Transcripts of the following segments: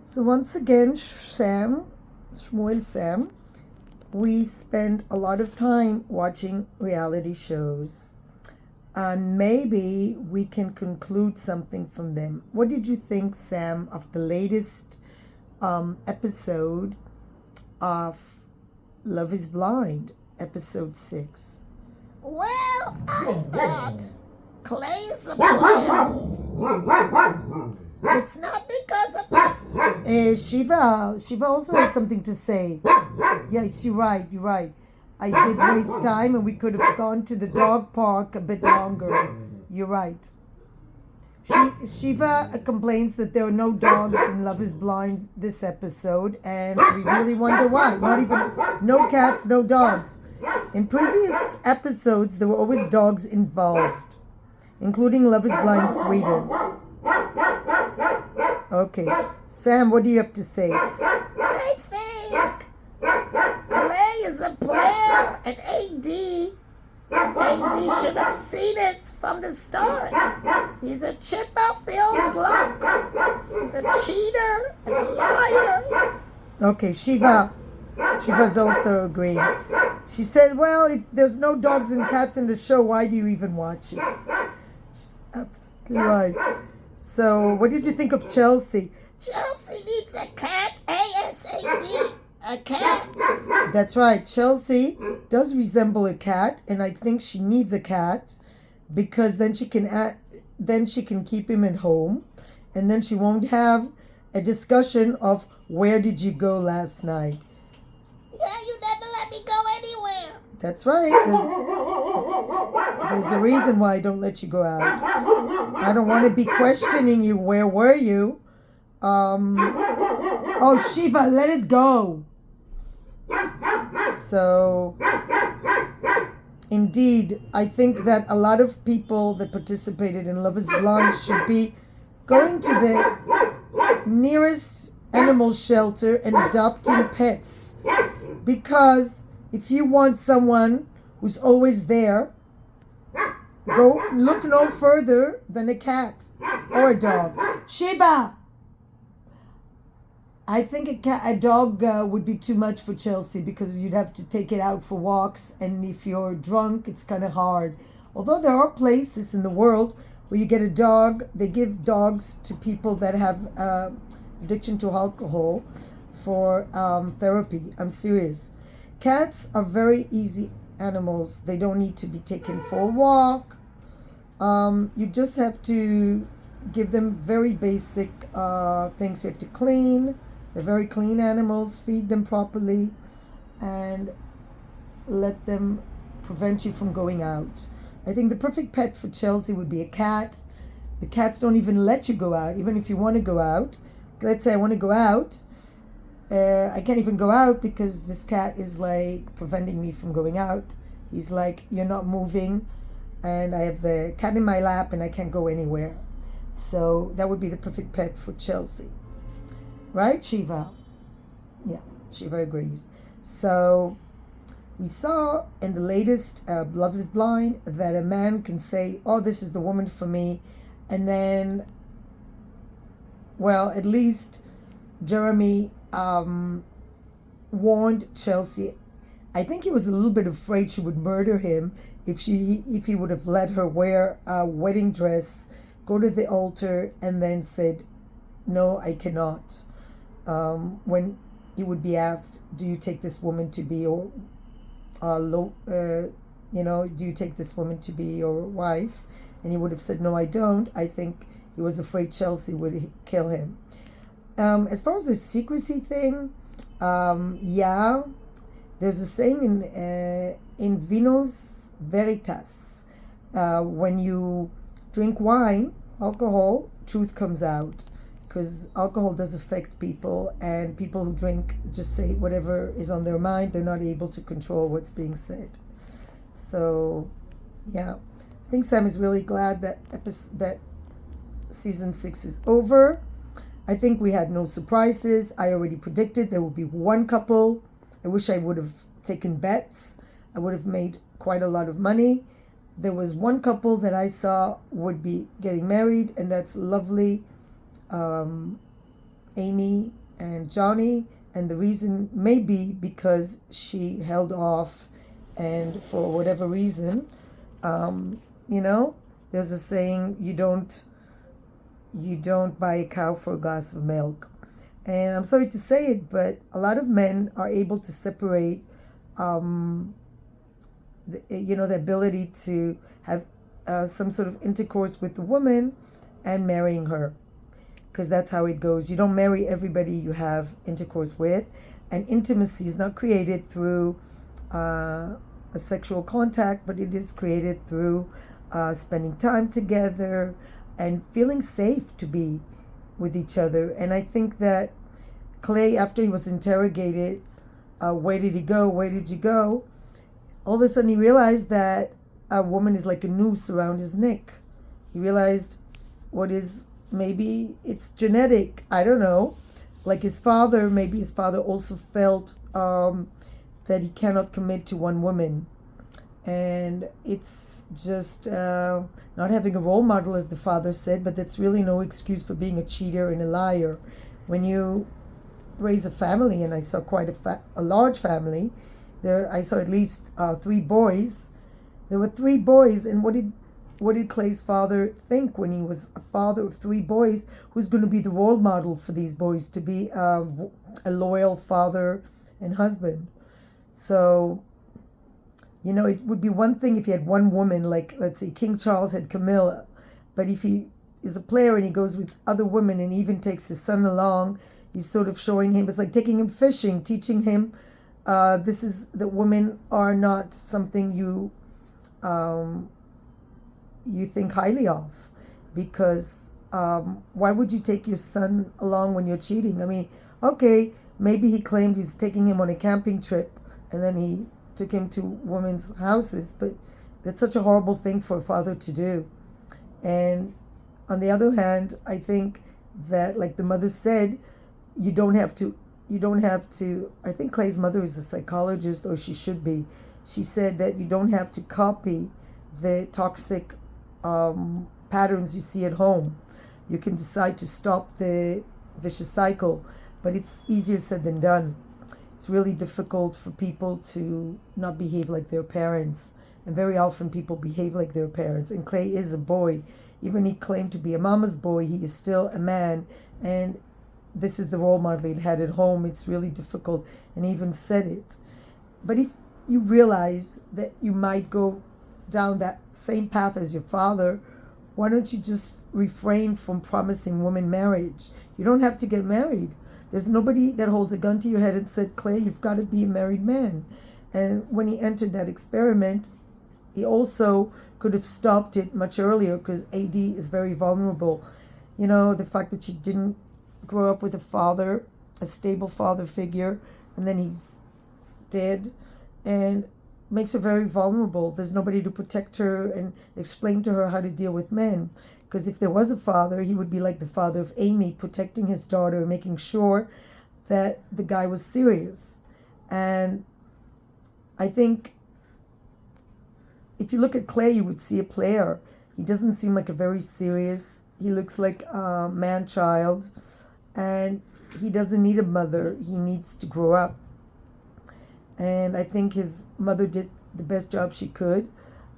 So once again, Shmuel Sam, we spend a lot of time watching reality shows. And maybe we can conclude something from them. What did you think, Sam, of the latest episode of Love is Blind, episode 6? Well, I thought Clay is a player. It's not because of Shiva also has something to say. Yes, you're right. I did waste time and we could have gone to the dog park a bit longer. You're right. Shiva complains that there are no dogs in Love is Blind this episode, and we really wonder why. Not even, no cats, no dogs. In previous episodes, there were always dogs involved, including Love is Blind Sweden. Okay, Sam, what do you have to say? I think Clay is a player and AD should have seen it from the start. He's a chip off the old block. He's a cheater and a liar. Okay, Shiva's also agreeing. She said, well, if there's no dogs and cats in the show, why do you even watch it? She's absolutely right. So, what did you think of Chelsea? Chelsea needs a cat ASAP. A cat. That's right. Chelsea does resemble a cat, and I think she needs a cat because then she can keep him at home, and then she won't have a discussion of where did you go last night. Yeah, you never let me go anywhere. That's right. There's a reason why I don't let you go out. I don't want to be questioning you. Where were you? Oh, Shiva, let it go. So, indeed, I think that a lot of people that participated in Love is Blind should be going to the nearest animal shelter and adopting pets. Because if you want someone who's always there, go look no further than a cat or a dog. Shiva! I think a dog would be too much for Chelsea because you'd have to take it out for walks, and if you're drunk, it's kind of hard. Although there are places in the world where you get a dog, they give dogs to people that have addiction to alcohol for therapy. I'm serious. Cats are very easy animals. They don't need to be taken for a walk. You just have to give them very basic things you have to clean. They're very clean animals. Feed them properly and let them prevent you from going out. I think the perfect pet for Chelsea would be a cat. The cats don't even let you go out, even if you want to go out. Let's say I want to go out. I can't even go out because this cat is like preventing me from going out. He's like, you're not moving, and I have the cat in my lap and I can't go anywhere. So that would be the perfect pet for Chelsea. Right, Shiva? Yeah, Shiva agrees. So we saw in the latest Love is Blind that a man can say, oh, this is the woman for me. And then, well, at least Jeremy warned Chelsea. I think he was a little bit afraid she would murder him if he would have let her wear a wedding dress, go to the altar, and then said, no, I cannot. When he would be asked, do you take this woman to be your do you take this woman to be your wife? And he would have said, no, I don't. I think he was afraid Chelsea would kill him. As far as the secrecy thing, yeah, there's a saying in Vinos Veritas, when you drink wine, alcohol, truth comes out, because alcohol does affect people, and people who drink just say whatever is on their mind. They're not able to control what's being said. So, yeah, I think Sam is really glad that season 6 is over. I think we had no surprises. I already predicted there will be one couple. I wish I would have taken bets. I would have made quite a lot of money. There was one couple that I saw would be getting married, and that's lovely Amy and Johnny, and the reason may be because she held off, and for whatever reason, you know, there's a saying, you don't buy a cow for a glass of milk. And I'm sorry to say it, but a lot of men are able to separate, the ability to have some sort of intercourse with the woman and marrying her. Because that's how it goes. You don't marry everybody you have intercourse with. And intimacy is not created through a sexual contact, but it is created through spending time together and feeling safe to be with each other. And I think that Clay, after he was interrogated, where did he go? Where did you go? All of a sudden he realized that a woman is like a noose around his neck. He realized maybe it's genetic. I don't know. Like his father, maybe his father also felt that he cannot commit to one woman. And it's just not having a role model, as the father said, but that's really no excuse for being a cheater and a liar. When you raise a family, and I saw quite a large family, I saw at least 3 boys. There were 3 boys, and what did Clay's father think when he was a father of 3 boys? Who's going to be the role model for these boys to be a loyal father and husband? So, it would be one thing if he had one woman, like, let's say, King Charles had Camilla. But if he is a player and he goes with other women and even takes his son along, he's sort of showing him, it's like taking him fishing, teaching him that women are not something you think highly of. Because why would you take your son along when you're cheating? I mean, okay, maybe he claimed he's taking him on a camping trip and then he took him to women's houses, but that's such a horrible thing for a father to do. And on the other hand, I think that, like the mother said, you don't have to, I think Clay's mother is a psychologist, or she should be. She said that you don't have to copy the toxic patterns you see at home. You can decide to stop the vicious cycle, but it's easier said than done. It's really difficult for people to not behave like their parents, and very often people behave like their parents. And Clay is a boy. Even he claimed to be a mama's boy, he is still a man, and this is the role model he had at home. It's really difficult, and he even said it. But if you realize that you might go down that same path as your father, why don't you just refrain from promising women marriage? You don't have to get married. There's nobody that holds a gun to your head and said, Clay, you've got to be a married man. And when he entered that experiment, he also could have stopped it much earlier, because AD is very vulnerable. The fact that she didn't grow up with a stable father figure, and then he's dead, and makes her very vulnerable. There's nobody to protect her and explain to her how to deal with men. Because if there was a father, he would be like the father of Amy, protecting his daughter and making sure that the guy was serious. And I think if you look at Clay, you would see a player. He doesn't seem like a very serious, he looks like a man-child, and he doesn't need a mother. He needs to grow up. And I think his mother did the best job she could,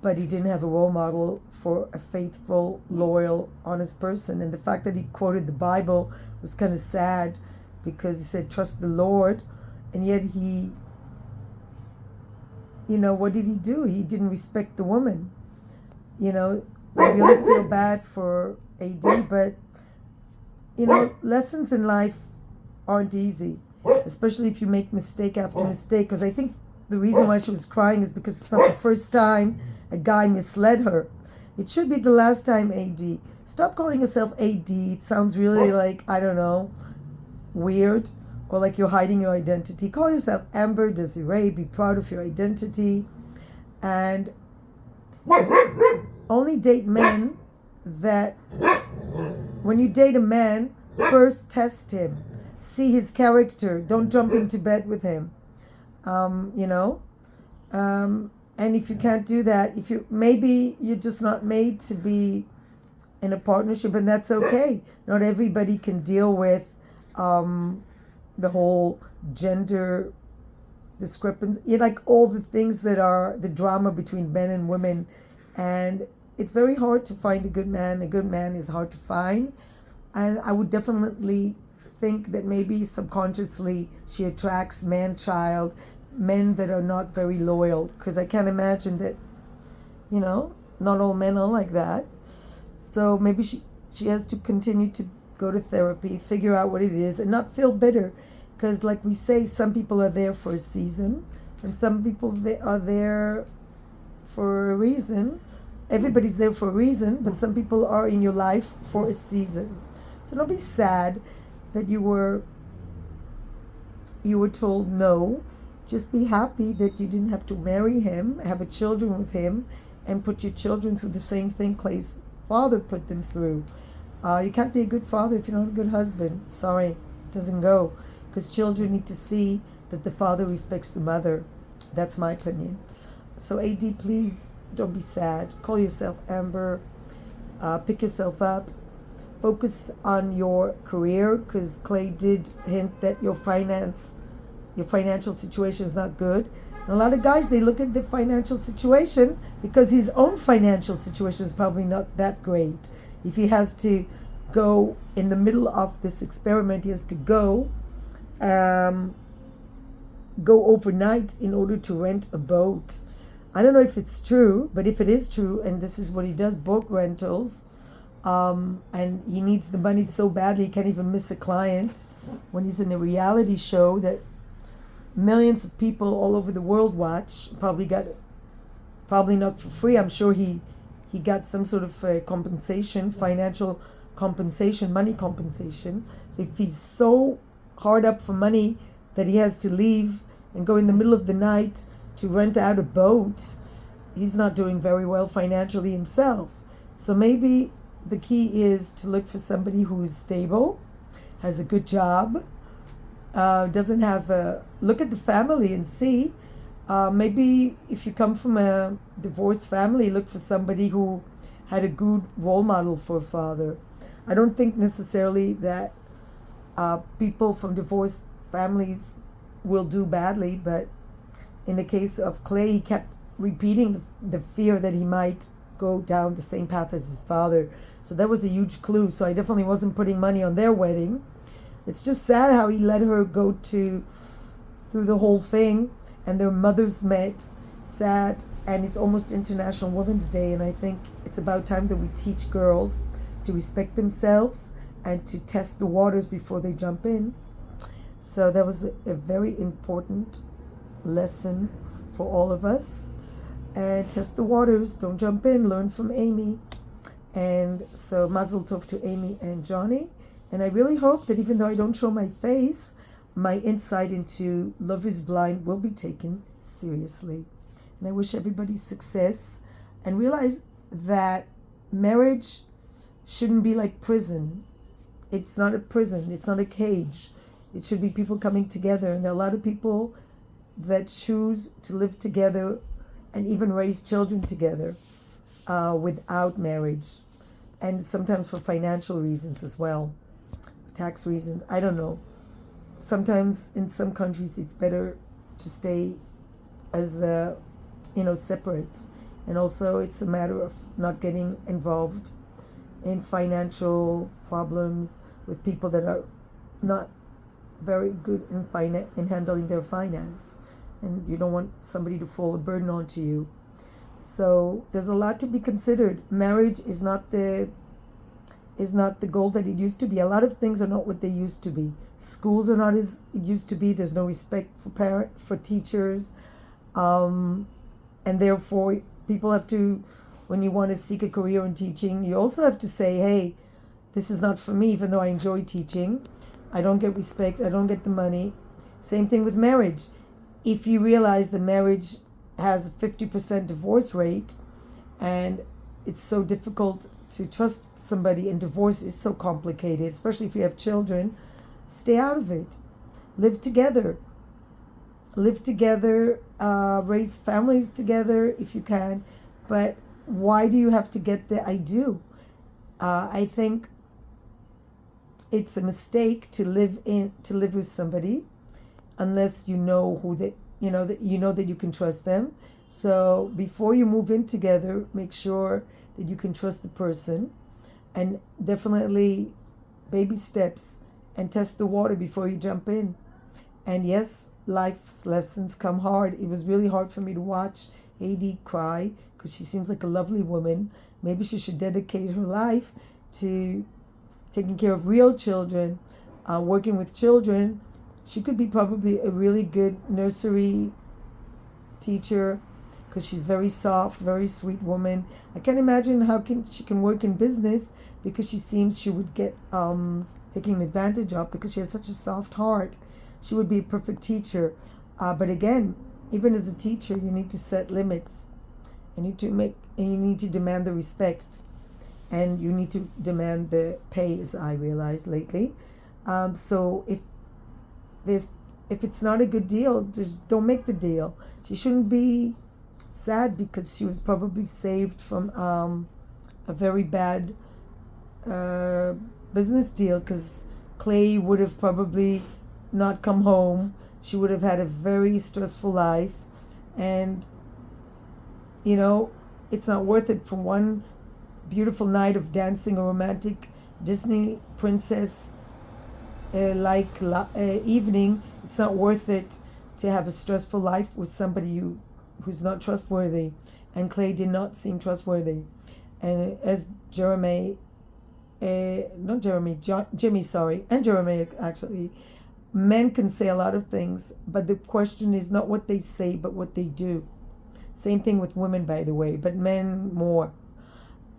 but he didn't have a role model for a faithful, loyal, honest person. And the fact that he quoted the Bible was kind of sad, because he said, trust the Lord. And yet he, what did he do? He didn't respect the woman. I really feel bad for AD, but, lessons in life aren't easy, especially if you make mistake after mistake. Because I think the reason why she was crying is because it's not the first time a guy misled her. It should be the last time, AD. Stop calling yourself AD. It sounds really like, I don't know, weird, or like you're hiding your identity. Call yourself Amber Desiree. Be proud of your identity. And only date men that, when you date a man, first test him. See his character. Don't jump into bed with him. And if you can't do that, maybe you're just not made to be in a partnership, and that's okay. Not everybody can deal with the whole gender discrepancy, like all the things that are the drama between men and women. And it's very hard to find a good man. A good man is hard to find. And I would definitely think that maybe subconsciously she attracts man-child, men that are not very loyal. Because I can't imagine that, not all men are like that. So maybe she has to continue to go to therapy, figure out what it is, and not feel bitter. Because like we say, some people are there for a season, and some people they are there for a reason. Everybody's there for a reason, but some people are in your life for a season. So don't be sad that you were told no. Just be happy that you didn't have to marry him, have a children with him, and put your children through the same thing Clay's father put them through. You can't be a good father if you're not a good husband. Sorry, it doesn't go. Because children need to see that the father respects the mother. That's my opinion. So AD, please don't be sad. Call yourself Amber. Pick yourself up. Focus on your career, because Clay did hint that your financial situation is not good. And a lot of guys, they look at the financial situation because his own financial situation is probably not that great. If he has to go in the middle of this experiment, he has to go overnight in order to rent a boat. I don't know if it's true, but if it is true, and this is what he does, boat rentals, and he needs the money so badly he can't even miss a client when he's in a reality show that millions of people all over the world watch. Probably not for free. I'm sure he got some sort of compensation, financial compensation, money compensation. So if he's so hard up for money that he has to leave and go in the middle of the night to rent out a boat, he's not doing very well financially himself. So maybe the key is to look for somebody who is stable, has a good job, doesn't have look at the family and see. Maybe if you come from a divorced family, look for somebody who had a good role model for a father. I don't think necessarily that people from divorced families will do badly, but in the case of Clay, he kept repeating the fear that he might go down the same path as his father. So that was a huge clue. So I definitely wasn't putting money on their wedding. It's just sad how he let her go through the whole thing, and their mothers met. Sad. And it's almost International Women's Day, and I think it's about time that we teach girls to respect themselves and to test the waters before they jump in. So that was a very important lesson for all of us. And test the waters, don't jump in, learn from Amy. And so Mazel Tov to Amy and Johnny. And I really hope that even though I don't show my face, my insight into Love is Blind will be taken seriously. And I wish everybody success, and realize that marriage shouldn't be like prison. It's not a prison. It's not a cage. It should be people coming together. And there are a lot of people that choose to live together and even raise children together without marriage. And sometimes for financial reasons as well. Tax reasons. I don't know. Sometimes in some countries it's better to stay as separate. And also it's a matter of not getting involved in financial problems with people that are not very good in handling their finance, and you don't want somebody to fall a burden onto you. So there's a lot to be considered. Marriage is not the goal that it used to be. A lot of things are not what they used to be. Schools are not as it used to be. There's no respect for teachers, and therefore people have to, when you want to seek a career in teaching, you also have to say, hey, this is not for me, even though I enjoy teaching. I don't get respect. I don't get the money. Same thing with marriage. If you realize that marriage has a 50% divorce rate, and it's so difficult to trust somebody, and divorce is so complicated, especially if you have children, stay out of it. Live together. Raise families together if you can. But why do you have to get the I do? I think it's a mistake to live with somebody unless you know who they, that you can trust them. So before you move in together, make sure that you can trust the person, and definitely baby steps and test the water before you jump in. And yes, life's lessons come hard. It was really hard for me to watch AD cry because she seems like a lovely woman. Maybe she should dedicate her life to taking care of real children, working with children. She could be probably a really good nursery teacher because she's very soft, very sweet woman. I can't imagine how she can work in business because she seems she would get taken advantage of because she has such a soft heart. She would be a perfect teacher. But again, even as a teacher, you need to set limits. You need to demand the respect, and you need to demand the pay, as I realized lately. So if it's not a good deal, just don't make the deal. She shouldn't be sad because she was probably saved from a very bad business deal, because Clay would have probably not come home. She would have had a very stressful life, and it's not worth it for one beautiful night of dancing, a romantic Disney princess evening. It's not worth it to have a stressful life with somebody who's not trustworthy, and Clay did not seem trustworthy. And as Jimmy, and Jeremy actually, men can say a lot of things, but the question is not what they say, but what they do. Same thing with women, by the way, but men more.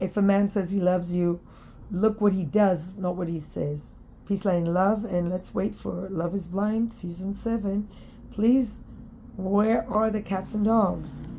If a man says he loves you, look what he does, not what he says. Peace, light, and love, and let's wait for Love is Blind, Season 7. Please, where are the cats and dogs?